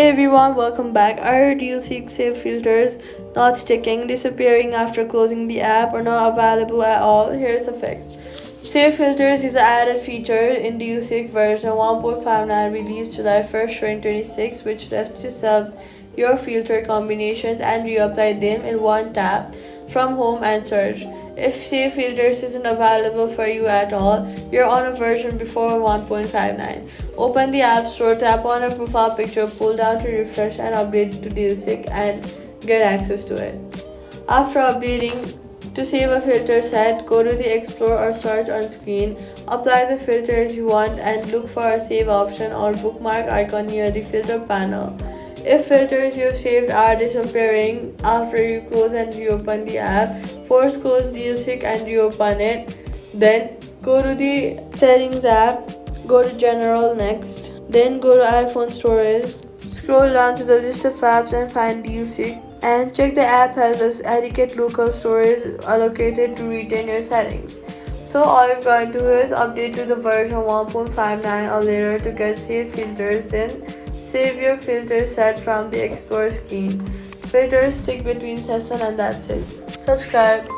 Hey everyone, welcome back. Are DealSeek save filters not sticking, disappearing after closing the app, or not available at all? Here's the fix. Save filters is an added feature in DealSeek version 1.59 released July 1st, 2026, which lets you save your filter combinations and reapply them in one tap from home and search. If Save Filters isn't available for you at all, you're on a version before 1.59. Open the App Store, tap on a profile picture, pull down to refresh and update to DealSeek and get access to it. After updating, to save a filter set, go to the Explore or Search on screen, apply the filters you want and look for a save option or bookmark icon near the filter panel. If filters you've saved are disappearing after you close and reopen the app, force close DealSeek and reopen it. Then go to the Settings app, go to General next, then go to iPhone Storage. Scroll down to the list of apps and find DealSeek and check the app has adequate local storage allocated to retain your settings. So all you've got to do is update to the version 1.59 or later to get saved filters, then save your filter set from the Explore screen. Filters stick between sessions and that's it. Subscribe.